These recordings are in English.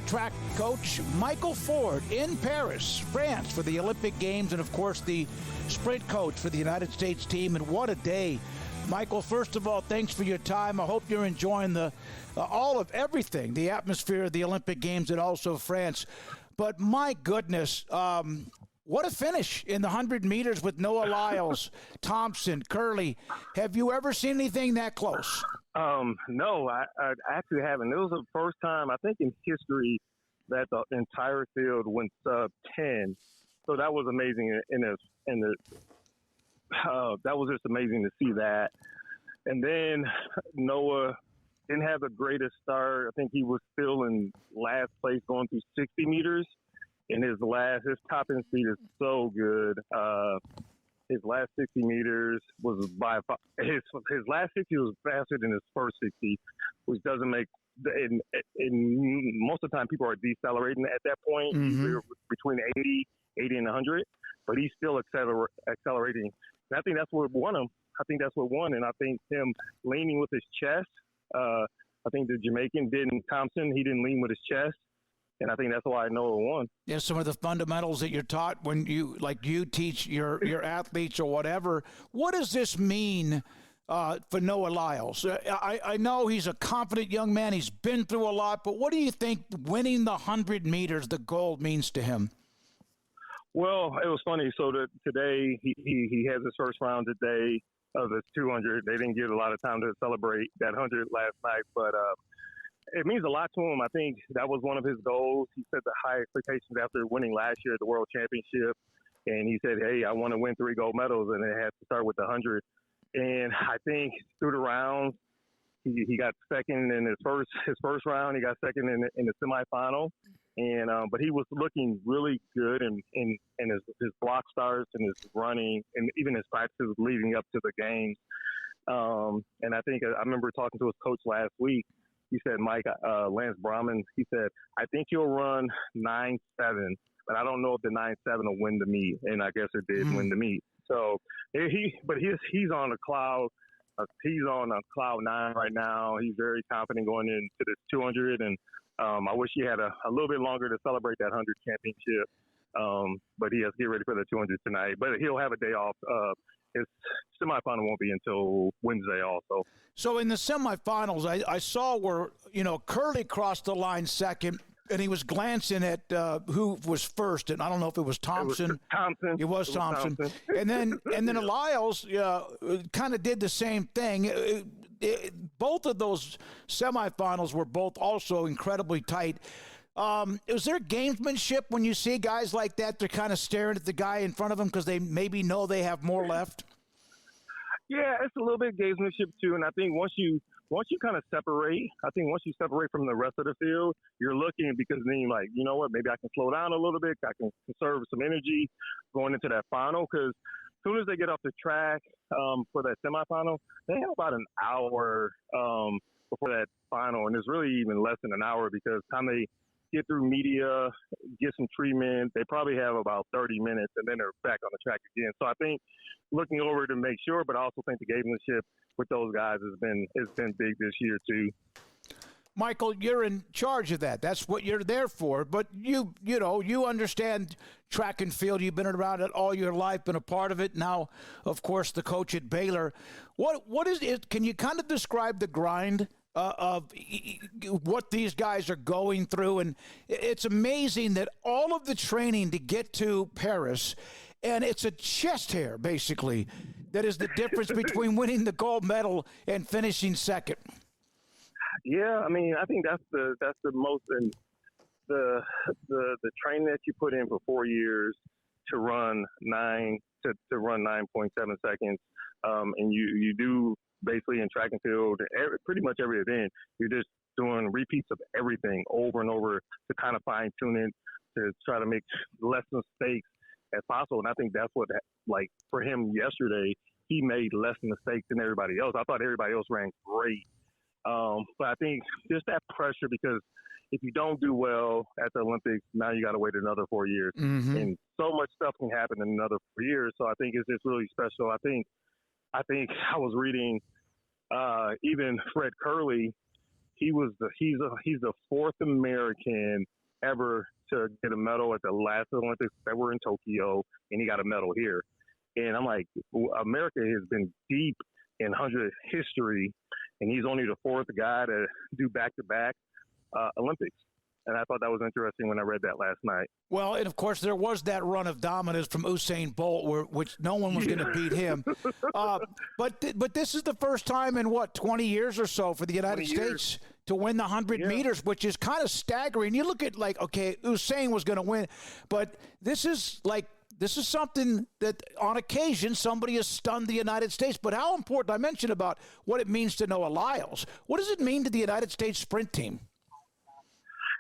track coach Michael Ford in Paris, France for the Olympic Games, and of course the sprint coach for the United States team. And what a day. Michael, first of all, thanks for your time. I hope you're enjoying the all of everything, the atmosphere of the Olympic Games and also France. But my goodness, what a finish in the 100 meters with Noah Lyles, Thompson, Curley. Have you ever seen anything that close? No, I actually haven't. It was the first time, I think, in history that the entire field went sub 10. So that was amazing. That was just amazing to see that. And then Noah didn't have the greatest start. I think he was still in last place going through 60 meters. And his top end speed is so good. His last 60 meters was his last 60 was faster than his first 60, which doesn't make. In most of the time, people are decelerating at that point, between 80 and 100, but he's still accelerating. And I think that's what won him. And I think him leaning with his chest. I think the Jamaican Thompson, he didn't lean with his chest. And I think that's why Noah won. Yeah, some of the fundamentals that you're taught when you teach your athletes or whatever. What does this mean for Noah Lyles? I know he's a confident young man. He's been through a lot. But what do you think winning the 100 meters, the gold, means to him? Well, it was funny. So today he has his first round today of his 200. They didn't get a lot of time to celebrate that 100 last night, but it means a lot to him. I think that was one of his goals. He set the high expectations after winning last year at the World Championship. And he said, hey, I want to win 3 gold medals, and it has to start with the 100. And I think through the rounds, he got second in his first round. He got second in the semifinal. And but he was looking really good in his block starts and his running and even his practices leading up to the games. And I think I remember talking to his coach last week. He said, Mike, Lance Bromell, he said, I think he'll run 9.7, but I don't know if the 9.7 will win the meet. And I guess it did win the meet. So he's on a cloud. He's on a cloud 9 right now. He's very confident going into this 200. And I wish he had a little bit longer to celebrate that 100 championship. But he has to get ready for the 200 tonight. But he'll have a day off. His semifinal won't be until Wednesday also. So in the semifinals, I saw where, Curley crossed the line second, and he was glancing at who was first, and I don't know if it was Thompson. It was Thompson. And then Lyles kind of did the same thing. Both of those semifinals were both also incredibly tight. Is there gamesmanship when you see guys like that? They're kind of staring at the guy in front of them because they maybe know they have more left. Yeah, it's a little bit gamesmanship too. And I think once you kind of separate, once you separate from the rest of the field, you're looking because then you're like, you know what, maybe I can slow down a little bit. I can conserve some energy going into that final because as soon as they get off the track for that semifinal, they have about an hour before that final. And it's really even less than an hour because time they get through media, get some treatment, they probably have about 30 minutes, and then they're back on the track again. So I think looking over to make sure, but I also think the gamesmanship with those guys has been big this year too. Michael, you're in charge of that. That's what you're there for. But you understand track and field. You've been around it all your life, been a part of it. Now, of course, the coach at Baylor. What is it? Can you kind of describe the grind of what these guys are going through? And it's amazing that all of the training to get to Paris, and it's a chest hair, basically, that is the difference between winning the gold medal and finishing second. Yeah, I mean, I think that's the most, and the training that you put in for 4 years to run 9.7 seconds, and you do basically in track and field, pretty much every event, you're just doing repeats of everything over and over to kind of fine tune it to try to make less mistakes as possible. And I think that's what, like, for him yesterday, he made less mistakes than everybody else. I thought everybody else ran great. But I think just that pressure, because if you don't do well at the Olympics, now you got to wait another 4 years. Mm-hmm. And so much stuff can happen in another 4 years. So I think it's just really special. I think I was reading even Fred Curley. he's the fourth American ever to get a medal at the last Olympics that were in Tokyo, and he got a medal here. And I'm like, America has been deep in 100 history, and he's only the fourth guy to do back-to-back Olympics. And I thought that was interesting when I read that last night. Well, and of course, there was that run of dominance from Usain Bolt, which no one was going to beat him. But this is the first time in, 20 years or so for the United States to win the 100 meters, which is kind of staggering. You look at, okay, Usain was going to win, but this is something that on occasion somebody has stunned the United States. But how important, I mentioned about what it means to Noah Lyles. What does it mean to the United States sprint team?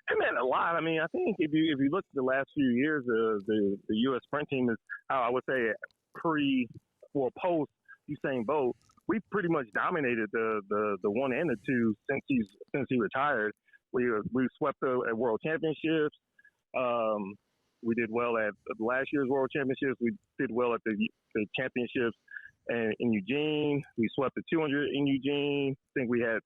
It meant a lot. I mean, I think if you look at the last few years, the U.S. sprint team is, I would say, post Usain Bolt, we pretty much dominated the one and the two since he retired. We swept at World Championships. We did well at last year's World Championships. We did well at the championships in Eugene. We swept the 200 in Eugene. I think we had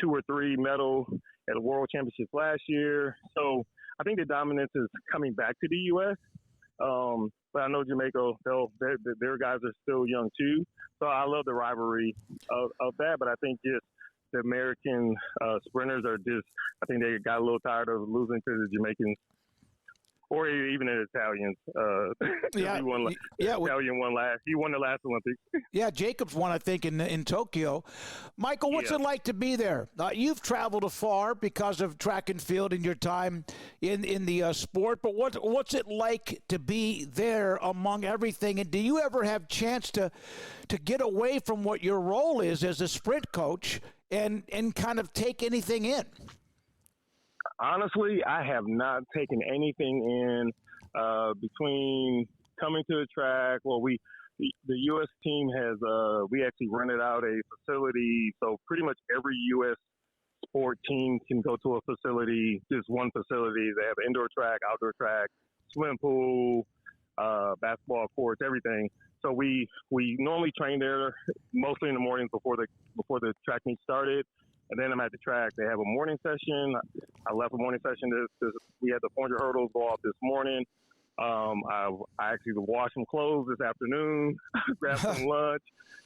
2 or 3 medals at the World Championships last year. So I think the dominance is coming back to the U.S. But I know Jamaica, their guys are still young too. So I love the rivalry of that. But I think just the American sprinters I think they got a little tired of losing to the Jamaicans. Or even the Italians. Italian won last. He won the last Olympics. Yeah, Jacobs won, I think, in Tokyo. Michael, what's it like to be there? You've traveled afar because of track and field in your time in the sport, but what's it like to be there among everything? And do you ever have chance to get away from what your role is as a sprint coach and kind of take anything in? Honestly, I have not taken anything in between coming to the track. Well, the U.S. team we actually rented out a facility, so pretty much every U.S. sport team can go to a facility, just one facility. They have indoor track, outdoor track, swim pool, basketball courts, everything. So we normally train there mostly in the mornings before the track meet started. And then I'm at the track. They have a morning session. I left a morning session. We had the 400 hurdles go off this morning. I actually washed some clothes this afternoon, grabbed some lunch,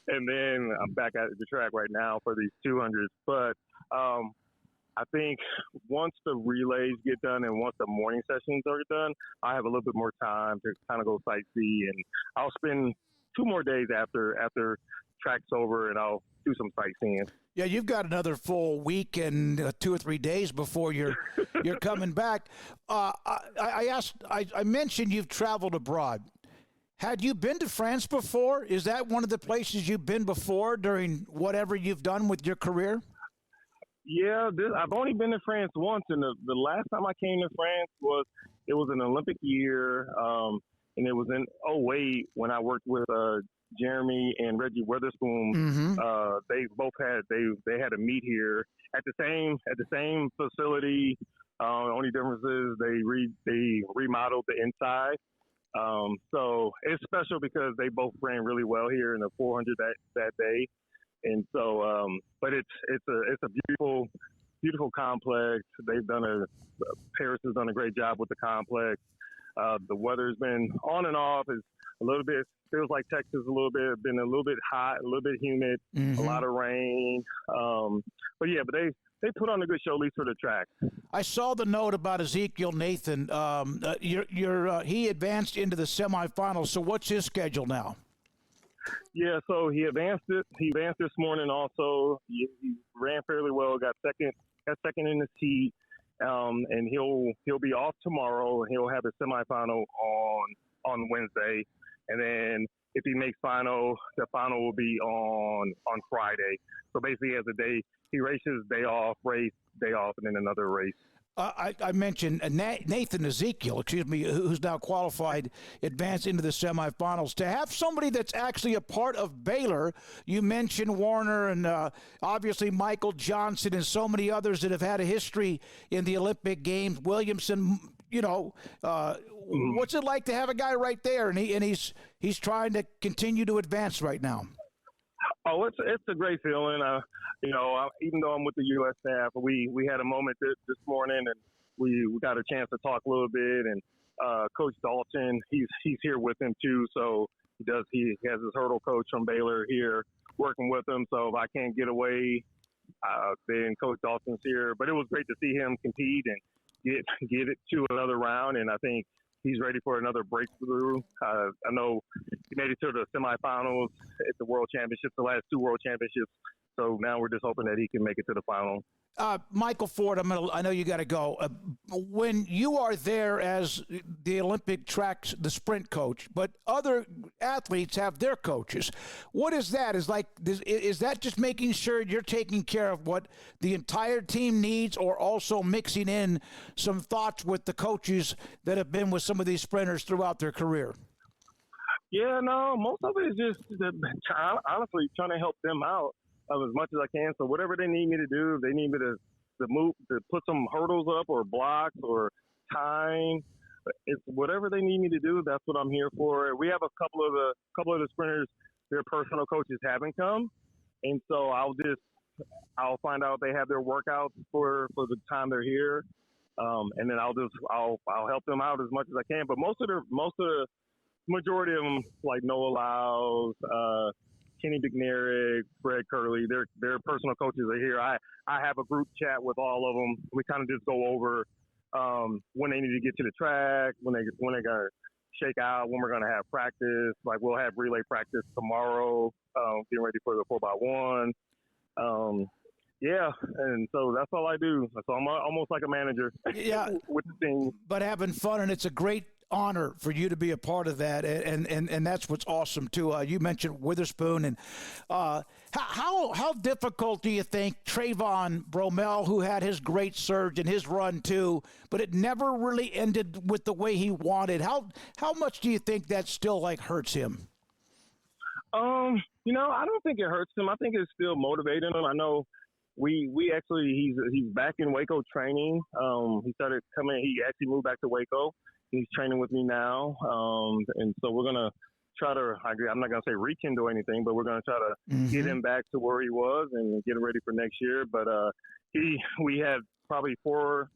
and then I'm back at the track right now for these 200s. But I think once the relays get done and once the morning sessions are done, I have a little bit more time to kind of go sightsee. And I'll spend 2 more days after track's over, and I'll do some sightseeing. Yeah, you've got another full week and 2 or 3 days before you're coming back. I mentioned you've traveled abroad. Had you been to France before? Is that one of the places you've been before during whatever you've done with your career? Yeah, I've only been to France once, and the last time I came to France was an Olympic year, and it was in 2008 when I worked with Jeremy and Reggie Witherspoon. Mm-hmm. They both had a meet here at the same facility. Only difference is they remodeled the inside. So it's special because they both ran really well here in the 400 that day. And so, but it's a beautiful complex. Paris has done a great job with the complex. The weather's been on and off. It's a little bit, feels like Texas been a little bit hot, a little bit humid, mm-hmm. A lot of rain. But they put on a good show, at least for the track. I saw the note about Ezekiel Nathan. He advanced into the semifinals. So what's his schedule now? Yeah, so he advanced this morning also. He ran fairly well, got second in the heat. And he'll be off tomorrow. He'll have his semifinal on Wednesday. And then if he makes final, the final will be on Friday. So basically he has a day, he races, day off, and then another race. I mentioned Nathan Ezekiel, who's now qualified, advanced into the semifinals. To have somebody that's actually a part of Baylor, you mentioned Warner and obviously Michael Johnson and so many others that have had a history in the Olympic Games. Williamson, what's it like to have a guy right there, and he's trying to continue to advance right now? Oh, it's a great feeling. Even though I'm with the U.S. staff, we had a moment this morning, and we got a chance to talk a little bit. And Coach Dalton, he's here with him too. So he has his hurdle coach from Baylor here working with him. So if I can't get away, then Coach Dalton's here. But it was great to see him compete and get it to another round. And I think he's ready for another breakthrough. I know he made it to the semifinals at the World Championships, the last two World Championships. So now we're just hoping that he can make it to the final. Michael Ford, I know you got to go. When you are there as the Olympic the sprint coach, but other athletes have their coaches, what is that? Is that just making sure you're taking care of what the entire team needs, or also mixing in some thoughts with the coaches that have been with some of these sprinters throughout their career? Yeah, no, most of it is just honestly trying to help them out as much as I can. So whatever they need me to do, if they need me to move, to put some hurdles up or blocks or time, it's whatever they need me to do. That's what I'm here for. We have a couple of the sprinters, their personal coaches haven't come, and so I'll find out if they have their workouts for the time they're here, and then I'll help them out as much as I can. But most of the majority of them, like Noah Lyles, Kenny McNarick, Fred Curley, their personal coaches are here. I have a group chat with all of them. We kind of just go over when they need to get to the track, when they're gonna shake out, when we're gonna have practice. Like we'll have relay practice tomorrow, getting ready for the 4x1. Yeah, and so that's all I do. So I'm almost like a manager with the team. But having fun, and it's a great honor for you to be a part of that, and that's what's awesome too. You mentioned Witherspoon, and how difficult do you think Trayvon Bromell, who had his great surge and his run too, but it never really ended with the way he wanted? How much do you think that still hurts him? I don't think it hurts him. I think it's still motivating him. I know we actually he's back in Waco training. He started coming. He actually moved back to Waco. He's training with me now, and so we're gonna try to. I'm not gonna say rekindle anything, but we're gonna try to get him back to where he was and get him ready for next year. But we had probably four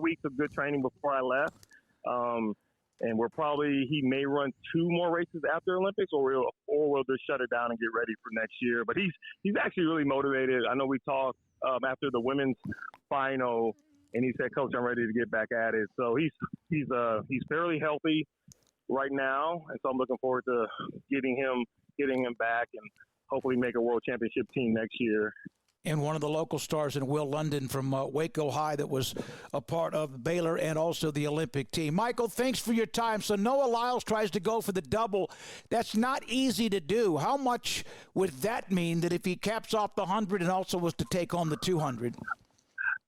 weeks of good training before I left, and he may run two more races after Olympics, or we'll just shut it down and get ready for next year. But he's actually really motivated. I know we talked after the women's final. And he said, "Coach, I'm ready to get back at it." So he's fairly healthy right now, and so I'm looking forward to getting him back and hopefully make a world championship team next year. And one of the local stars in Will London from Waco High that was a part of Baylor and also the Olympic team. Michael, thanks for your time. So Noah Lyles tries to go for the double. That's not easy to do. How much would that mean that if he caps off the 100 and also was to take on the 200?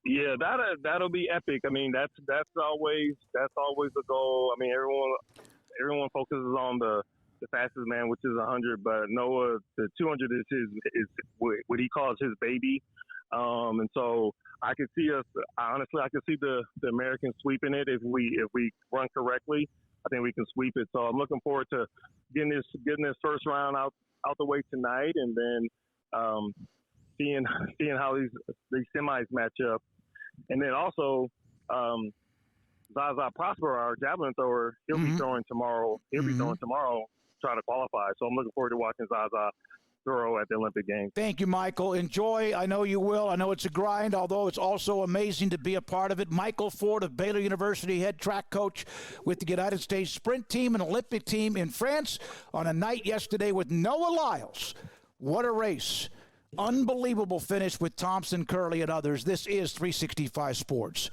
Yeah, that'll be epic. I mean, that's always the goal. I mean, everyone focuses on the fastest man, which is 100, but Noah, the 200 is what he calls his baby. And so I could see us. Honestly, I could see the Americans sweeping it if we run correctly. I think we can sweep it. So I'm looking forward to getting this first round out the way tonight, and then seeing how these semis match up. And then also, Zaza Prosper, our javelin thrower, he'll be throwing tomorrow. He'll be throwing tomorrow, trying to qualify. So I'm looking forward to watching Zaza throw at the Olympic Games. Thank you, Michael. Enjoy. I know you will. I know it's a grind, although it's also amazing to be a part of it. Michael Ford of Baylor University, head track coach with the United States sprint team and Olympic team in France on a night yesterday with Noah Lyles. What a race. Unbelievable finish with Thompson, Curley, and others. This is 365 Sports.